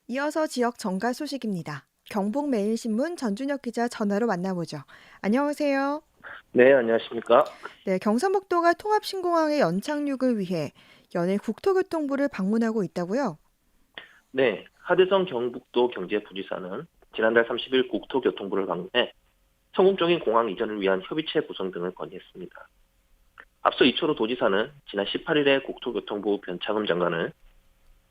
이어서 지역 정가 소식입니다. 경북매일신문 전준혁 기자 전화로 만나보죠. 안녕하세요. 네, 안녕하십니까? 네, 경상북도가 통합신공항의 연착륙을 위해 연일 국토교통부를 방문하고 있다고요? 네, 하대성 경북도 경제부지사는 지난달 30일 국토교통부를 방문해 성공적인 공항 이전을 위한 협의체 구성 등을 건의했습니다. 앞서 이철호 도지사는 지난 18일에 국토교통부 변창흠 장관을,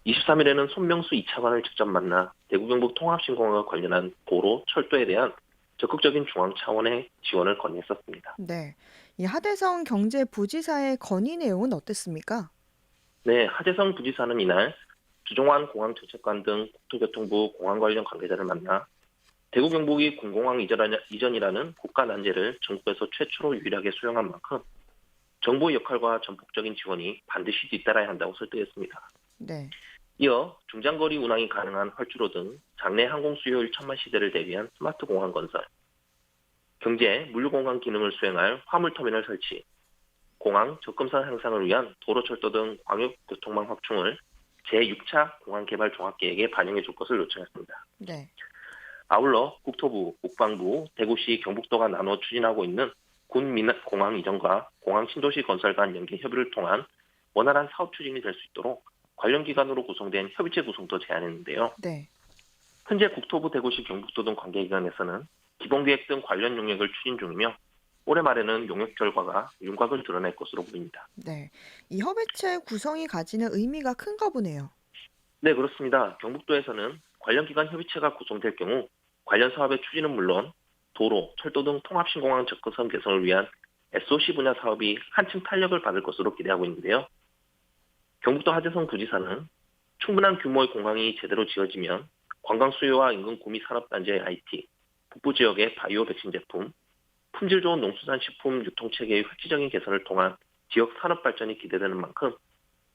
23일에는 손명수 2차관을 직접 만나 대구 경북 통합신공항과 관련한 도로, 철도에 대한 적극적인 중앙 차원의 지원을 건의했었습니다. 네, 이 하대성 경제부지사의 건의 내용은 어땠습니까? 네, 하대성 부지사는 이날 주종환 공항정책관 등 국토교통부 공항 관련 관계자를 만나 대구 경북이 군공항 이전이라는 국가 난제를 정부에서 최초로 유일하게 수용한 만큼 정부의 역할과 전폭적인 지원이 반드시 뒤따라야 한다고 설득했습니다. 네, 이어 중장거리 운항이 가능한 활주로 등 장내 항공 수요 1천만 시대를 대비한 스마트 공항 건설, 경제, 물류공항 기능을 수행할 화물터미널 설치, 공항 접근성 향상을 위한 도로철도 등 광역교통망 확충을 제6차 공항개발 종합계획에 반영해 줄 것을 요청했습니다. 네. 아울러 국토부, 국방부, 대구시, 경북도가 나눠 추진하고 있는 공항 이전과 공항 신도시 건설 간 연계 협의를 통한 원활한 사업 추진이 될 수 있도록 관련 기관으로 구성된 협의체 구성도 제안했는데요. 네. 현재 국토부, 대구시, 경북도 등 관계기관에서는 기본계획 등 관련 용역을 추진 중이며 올해 말에는 용역 결과가 윤곽을 드러낼 것으로 보입니다. 네. 이 협의체 구성이 가지는 의미가 큰가 보네요. 네, 그렇습니다. 경북도에서는 관련 기관 협의체가 구성될 경우 관련 사업의 추진은 물론 도로, 철도 등 통합신공항 접근성 개선을 위한 SOC 분야 사업이 한층 탄력을 받을 것으로 기대하고 있는데요. 경북도 하재성 부지사는 충분한 규모의 공항이 제대로 지어지면 관광 수요와 인근 구미 산업단지의 IT, 북부 지역의 바이오 백신 제품, 품질 좋은 농수산식품 유통체계의 획기적인 개선을 통한 지역 산업 발전이 기대되는 만큼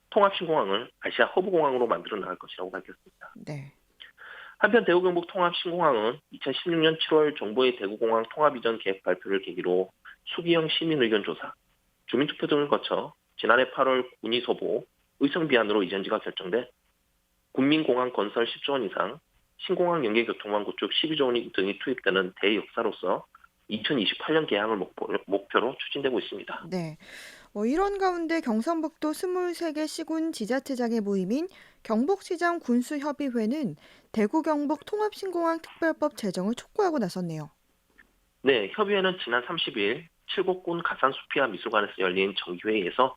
통합신공항을 아시아 허브공항으로 만들어 나갈 것이라고 밝혔습니다. 네. 한편 대구 경북 통합신공항은 2016년 7월 정부의 대구공항 통합 이전 계획 발표를 계기로 수기형 시민의견 조사, 주민투표 등을 거쳐 지난해 8월 군의 소보, 의성 비안으로 이전지가 결정돼 군민공항 건설 10조 원 이상, 신공항 연계교통망 구축 12조 원 등이 투입되는 대역사로서 2028년 개항을 목표로 추진되고 있습니다. 네. 이런 가운데 경상북도 23개 시군 지자체장의 모임인 경북시장 군수협의회는 대구 경북 통합신공항 특별법 제정을 촉구하고 나섰네요. 네, 협의회는 지난 30일 칠곡군 가산수피아 미술관에서 열린 정기회의에서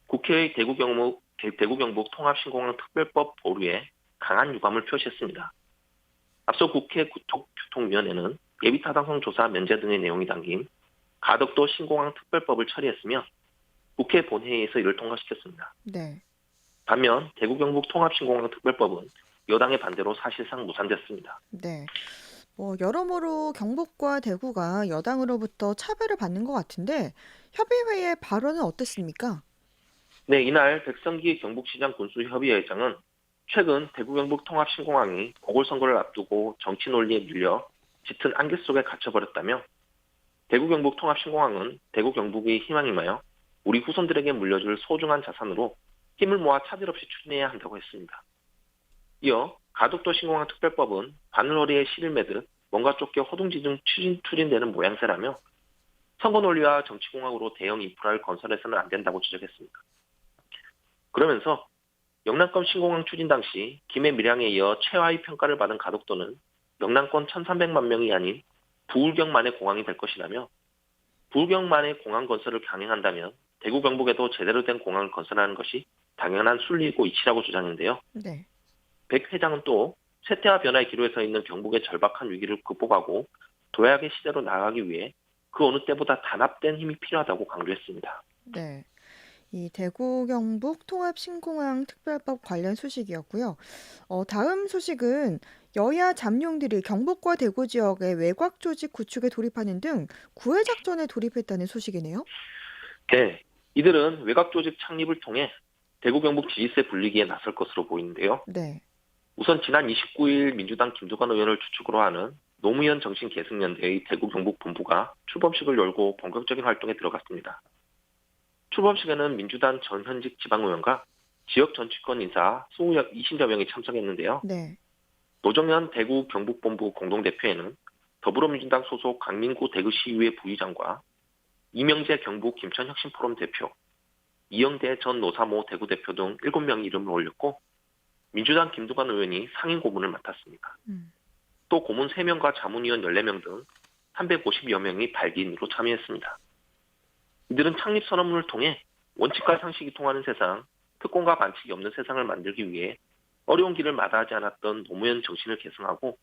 국회의 대구 경북 통합신공항 특별법 보류에 강한 유감을 표시했습니다. 앞서 국회 국토교통위원회는 예비타당성 조사 면제 등의 내용이 담긴 가덕도 신공항 특별법을 처리했으며 국회 본회의에서 이를 통과시켰습니다. 네. 반면 대구 경북 통합신공항 특별법은 여당의 반대로 사실상 무산됐습니다. 네. 여러모로 경북과 대구가 여당으로부터 차별을 받는 것 같은데 협의회의 발언은 어땠습니까? 네, 이날 백성기 경북시장 군수협의회장은 최근 대구 경북 통합신공항이 보궐선거를 앞두고 정치 논리에 밀려 짙은 안개 속에 갇혀버렸다며 대구 경북 통합신공항은 대구 경북의 희망이며 우리 후손들에게 물려줄 소중한 자산으로 힘을 모아 차질 없이 추진해야 한다고 했습니다. 이어 가덕도 신공항 특별법은 바늘허리에 실을 매듯 뭔가 쫓겨 허둥지둥 추진되는 모양새라며 선거 논리와 정치공학으로 대형 인프라를 건설해서는 안 된다고 지적했습니다. 그러면서 영남권 신공항 추진 당시 김해 밀양에 이어 최하위 평가를 받은 가덕도는 영남권 1,300만 명이 아닌 부울경만의 공항이 될 것이라며 부울경만의 공항 건설을 강행한다면 대구 경북에도 제대로 된 공항을 건설하는 것이 당연한 순리이고 이치라고 주장했는데요. 네. 백 회장은 또 쇠퇴와 변화의 기로에 서 있는 경북의 절박한 위기를 극복하고 도약의 시대로 나아가기 위해 그 어느 때보다 단합된 힘이 필요하다고 강조했습니다. 네. 이 대구 경북 통합 신공항 특별법 관련 소식이었고요. 다음 소식은 여야 잠룡들이 경북과 대구 지역의 외곽 조직 구축에 돌입하는 등 구애 작전에 돌입했다는 소식이네요. 네, 이들은 외곽 조직 창립을 통해 대구 경북 지지세 불리기에 나설 것으로 보이는데요. 네. 우선 지난 29일 민주당 김두관 의원을 주축으로 하는 노무현 정신계승연대의 대구 경북 본부가 출범식을 열고 본격적인 활동에 들어갔습니다. 출범식에는 민주당 전현직 지방의원과 지역 정치권 인사 20여 명이 참석했는데요. 네. 노정현 대구 경북본부 공동대표에는 더불어민주당 소속 강민구 대구시의회 부의장과 이명재 경북 김천혁신포럼 대표, 이영대 전 노사모 대구대표 등 7명 이름을 올렸고 민주당 김두관 의원이 상임 고문을 맡았습니다. 또 고문 3명과 자문위원 14명 등 350여 명이 발기인으로 참여했습니다. 이들은 창립 선언문을 통해 원칙과 상식이 통하는 세상, 특권과 반칙이 없는 세상을 만들기 위해 어려운 길을 마다하지 않았던 노무현 정신을 계승하고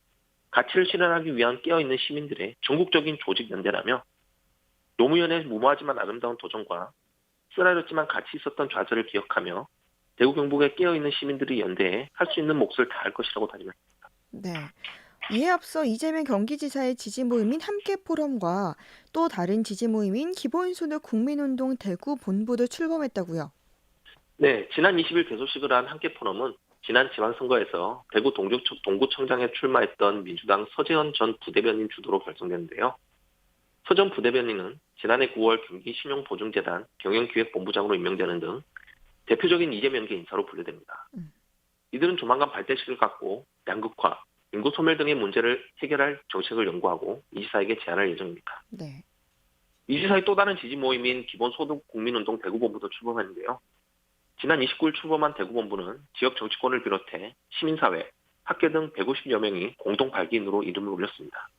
가치를 실현하기 위한 깨어있는 시민들의 전국적인 조직 연대라며 노무현의 무모하지만 아름다운 도전과 쓰라렸지만 가치 있었던 좌절을 기억하며 대구 경북에 깨어있는 시민들이 연대해 할 수 있는 몫을 다할 것이라고 다짐했습니다. 네. 이에 앞서 이재명 경기지사의 지지 모임인 함께 포럼과 또 다른 지지 모임인 기본소득 국민운동 대구 본부도 출범했다고요. 네, 지난 20일 개소식을 한 함께 포럼은 지난 지방선거에서 대구 동구청장에 출마했던 민주당 서재현 전 부대변인 주도로 결성됐는데요. 서 전 부대변인은 지난해 9월 경기신용보증재단 경영기획본부장으로 임명되는 등 대표적인 이재명계 인사로 분류됩니다. 이들은 조만간 발대식을 갖고 양극화, 인구 소멸 등의 문제를 해결할 정책을 연구하고 이 지사에게 제안할 예정입니다. 네. 이 지사의 또 다른 지지 모임인 기본소득 국민운동 대구본부도 출범했는데요. 지난 29일 출범한 대구본부는 지역 정치권을 비롯해 시민사회, 학계 등 150여 명이 공동 발기인으로 이름을 올렸습니다.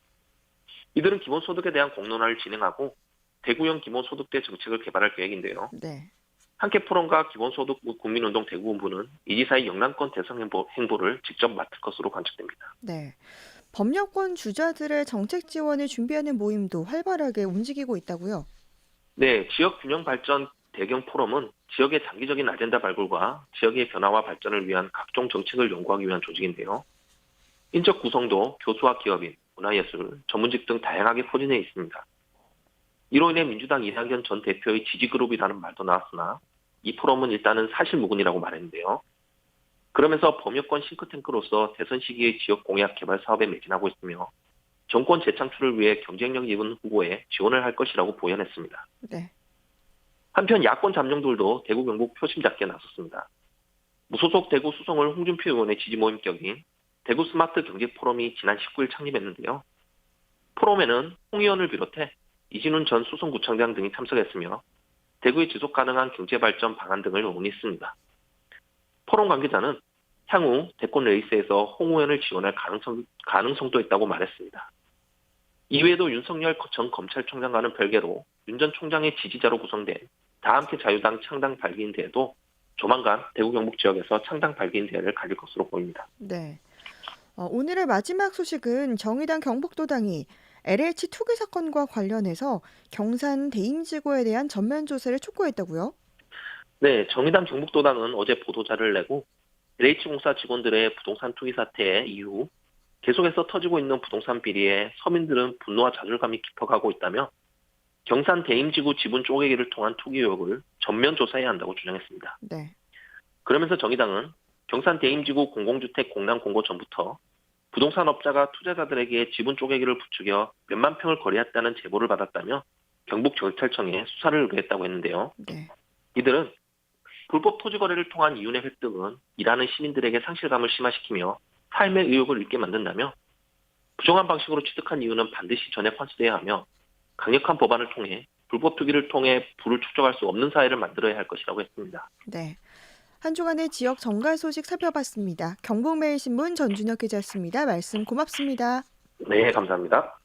이들은 기본소득에 대한 공론화를 진행하고 대구형 기본소득대 정책을 개발할 계획인데요. 네. 함께 포럼과 기본소득 국민운동 대구본부는 이 지사의 영남권 대선 행보를 직접 맡을 것으로 관측됩니다. 네. 법률권 주자들의 정책 지원을 준비하는 모임도 활발하게 움직이고 있다고요. 네, 지역 균형 발전 대경 포럼은 지역의 장기적인 아젠다 발굴과 지역의 변화와 발전을 위한 각종 정책을 연구하기 위한 조직인데요. 인적 구성도 교수와 기업인, 문화예술, 전문직 등 다양하게 포진해 있습니다. 이로 인해 민주당 이낙연 전 대표의 지지그룹이라는 말도 나왔으나 이 포럼은 일단은 사실무근이라고 말했는데요. 그러면서 범여권 싱크탱크로서 대선 시기의 지역 공약 개발 사업에 매진하고 있으며 정권 재창출을 위해 경쟁력 있는 후보에 지원을 할 것이라고 보연했습니다. 네. 한편 야권 잠룡들도 대구 경북 표심 잡기에 나섰습니다. 무소속 대구 수성을 홍준표 의원의 지지 모임 격인 대구 스마트 경제 포럼이 지난 19일 창립했는데요. 포럼에는 홍 의원을 비롯해 이진훈 전 수성구청장 등이 참석했으며 대구의 지속 가능한 경제 발전 방안 등을 논의했습니다. 포럼 관계자는 향후 대권 레이스에서 홍 의원을 지원할 가능성도 있다고 말했습니다. 이외에도 윤석열 전 검찰총장과는 별개로 윤 전 총장의 지지자로 구성된 다함께 자유당 창당 발기인 대회도 조만간 대구 경북 지역에서 창당 발기인 대회를 가질 것으로 보입니다. 네. 오늘의 마지막 소식은 정의당 경북도당이 LH 투기 사건과 관련해서 경산 대임지구에 대한 전면 조사를 촉구했다고요? 네, 정의당 경북도당은 어제 보도자를 내고 LH공사 직원들의 부동산 투기 사태 이후 계속해서 터지고 있는 부동산 비리에 서민들은 분노와 좌절감이 깊어가고 있다며 경산 대임지구 지분 쪼개기를 통한 투기 의혹을 전면 조사해야 한다고 주장했습니다. 네. 그러면서 정의당은 경산 대임지구 공공주택 공란 공고 전부터 부동산 업자가 투자자들에게 지분 쪼개기를 부추겨 몇만 평을 거래했다는 제보를 받았다며 경북경찰청에 수사를 의뢰했다고 했는데요. 네. 이들은 불법 토지 거래를 통한 이윤의 획득은 일하는 시민들에게 상실감을 심화시키며 삶의 의욕을 잃게 만든다며 부정한 방식으로 취득한 이윤은 반드시 전액 환수돼야 하며 강력한 법안을 통해 불법 투기를 통해 부를 축적할 수 없는 사회를 만들어야 할 것이라고 했습니다. 네. 한 주간의 지역 정갈 소식 살펴봤습니다. 경북매일신문 전준혁 기자였습니다. 말씀 고맙습니다. 네, 감사합니다.